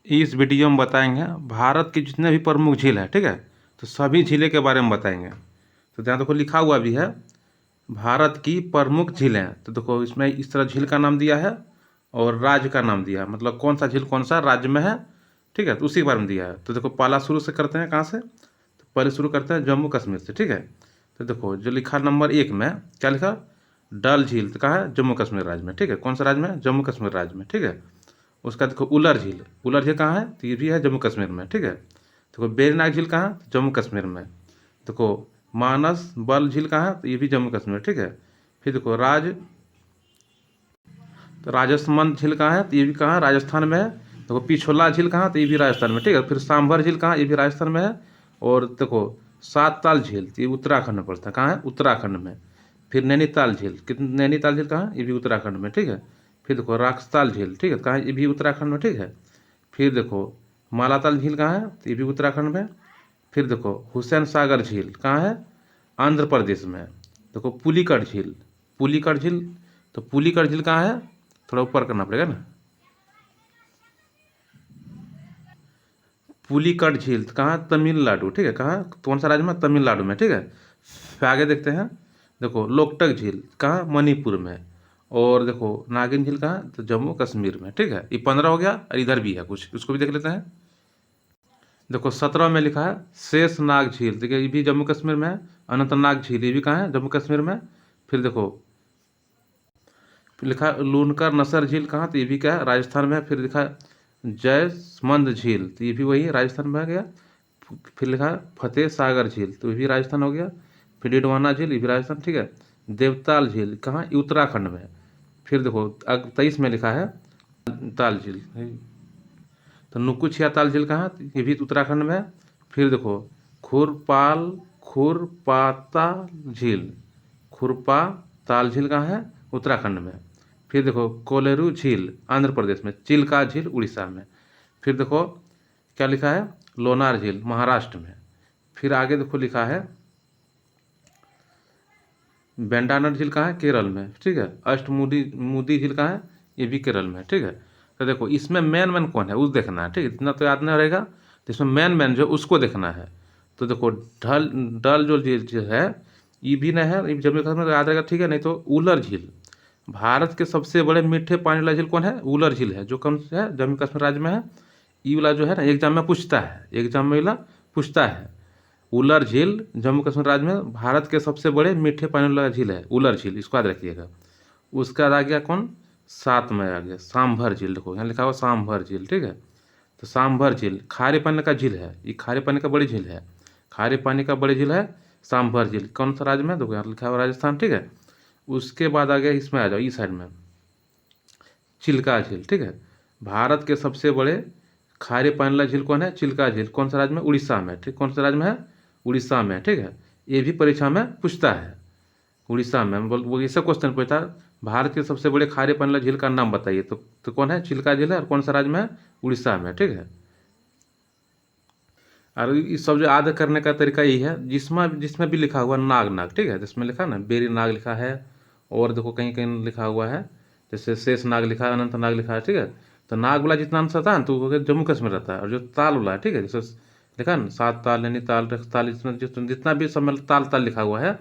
इस वीडियो में बताएंगे भारत की जितने भी प्रमुख झील है, ठीक है, तो सभी झीलें के बारे में बताएंगे। तो यहाँ देखो लिखा हुआ भी है भारत की प्रमुख झीलें। तो देखो इसमें इस तरह झील का नाम दिया है और राज्य का नाम दिया है, मतलब कौन सा झील कौन सा राज्य में है, ठीक है, तो उसी के बारे में दिया है। तो देखो पहला शुरू से करते हैं, कहाँ से, तो पहले शुरू करते हैं जम्मू कश्मीर से, ठीक है। तो देखो जो लिखा नंबर 1 में क्या लिखा, डल झील, तो कहाँ है, जम्मू कश्मीर राज्य में, ठीक है, कौन सा राज्य में, जम्मू कश्मीर राज्य में, ठीक है। उसका देखो उलर झील, उलर झील कहाँ है, तो ये भी है जम्मू कश्मीर में, ठीक है। देखो बेरीनाग झील कहाँ, तो जम्मू कश्मीर में। देखो मानस बल झील कहाँ है, तो ये भी जम्मू कश्मीर, ठीक है। फिर देखो तो राजसमंद झील कहाँ है, तो ये भी कहाँ, राजस्थान में है। देखो पिछोला झील कहाँ, तो ये भी राजस्थान में, ठीक है। फिर सांभर झील कहाँ, ये भी राजस्थान में है। और देखो सात ताल झील, तो ये उत्तराखंड में पड़ता है, कहाँ है, उत्तराखंड में। फिर नैनीताल झील, कितने, नैनीताल झील कहाँ, ये भी उत्तराखंड में, ठीक है। फिर देखो राक्षताल झील, ठीक है, कहाँ, ये भी उत्तराखंड में, ठीक है। फिर देखो मालाताल झील कहाँ है, तो ये भी उत्तराखंड में। फिर देखो हुसैन सागर झील कहाँ है, आंध्र प्रदेश में। देखो पुलिकट झील, पुलिकट झील, तो पुलिकट झील कहाँ है, थोड़ा ऊपर करना पड़ेगा ना, पुलिकट झील कहाँ, तमिलनाडु, ठीक है, कहाँ, कौन सा राज्य में, तमिलनाडु में, ठीक है। फिर आगे देखते हैं, देखो लोकटक झील कहाँ, मणिपुर में। और देखो नागिन झील कहाँ, तो जम्मू कश्मीर में, ठीक है। ये 15 हो गया, और इधर भी है कुछ, उसको भी देख लेते हैं। देखो 17 में लिखा है शेषनाग झील, देखिए ये भी जम्मू कश्मीर में है। अनंतनाग झील, ये भी कहाँ है, जम्मू कश्मीर में। फिर देखो फिर लिखा है लूनकर नसर झील कहाँ, तो ये भी क्या है, राजस्थान में है। फिर लिखा है जयसमंद झील, तो ये भी वही राजस्थान में आ गया। फिर लिखा है फतेह सागर झील, तो ये भी राजस्थान हो गया। फिर डिडवाना झील, ये भी राजस्थान, ठीक है। देवताल झील कहाँ, ये उत्तराखंड में है। फिर देखो 23 में लिखा है ताल झील, तो नुकुछिया ताल झील कहाँ, तो ये भी उत्तराखंड में है। फिर देखो खुरपाता झील, खुरपा ताल झील कहाँ है, उत्तराखंड में। फिर देखो कोलेरू झील आंध्र प्रदेश में, चिल्का झील उड़ीसा में। फिर देखो क्या लिखा है, लोनार झील महाराष्ट्र में। फिर आगे देखो लिखा है बेंडानर झील कहाँ है, केरल में, ठीक है। अष्टमुडी मुदी झील कहाँ है, ये भी केरल में, ठीक है। तो देखो इसमें मेन मेन कौन है उस देखना है, ठीक है, इतना तो याद नहीं रहेगा, तो इसमें मेन मेन जो उसको देखना है। तो देखो ढल डल जो झील जो है, ये भी नहीं है, ये जम्मू कश्मीर में तो याद रहेगा, ठीक है। नहीं तो उलर झील, भारत के सबसे बड़े मीठे पानी वाला झील कौन है, उलर झील है, जो कौन सा है, जम्मू कश्मीर राज्य में है। ये वाला जो है ना एग्जाम में पूछता है, एग्जाम में वाला पूछता है। उलर झील जम्मू कश्मीर राज्य में भारत के सबसे बड़े मीठे पानी वाला झील है उलर झील, इसको याद रखिएगा। उसके बाद आ गया कौन, 7 में आ गया सांभर झील, देखो यहाँ लिखा हुआ सांभर झील, ठीक है। तो सांभर झील खारे पानी का झील है, ये खारे पानी का बड़ी झील है, खारे पानी का बड़ी झील है सांभर झील, कौन सा राज्य में, देखो यहाँ लिखा हुआ राजस्थान, ठीक है। उसके बाद आ गया, इसमें आ जाओ इस साइड में, चिल्का झील, ठीक है। भारत के सबसे बड़े खारे पानी वाला झील कौन है, चिल्का झील, कौन सा राज्य में, उड़ीसा में, ठीक, कौन सा राज्य में है, उड़ीसा में, ठीक है। ये भी परीक्षा में पूछता है, उड़ीसा में, वो ऐसा क्वेश्चन पूछता है भारत के सबसे बड़े खारे पानी वाला झील का नाम बताइए, तो कौन है, चिल्का झील है, और कौन सा राज्य में है, उड़ीसा में, ठीक है। और इस सब जो याद करने का तरीका यही है, जिसमें जिसमें भी लिखा हुआ नाग नाग, ठीक है, जिसमें लिखा ना बेरी नाग लिखा है, और देखो कहीं कहीं लिखा हुआ है जैसे शेष नाग लिखा है, अनंत नाग लिखा है, ठीक है। तो नाग वाला जितना अंश आता है ना, तो वो जम्मू कश्मीर रहता है। और जो ताल वाला है, ठीक है, जैसे लिखा है ना सात ताल, नैनीताल, रखताल, इसमें जितना भी सब में ताल ताल लिखा हुआ है,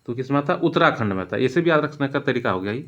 तो किसमें आता है, उत्तराखंड में आता है। ऐसे भी याद रखने का तरीका हो गया ही।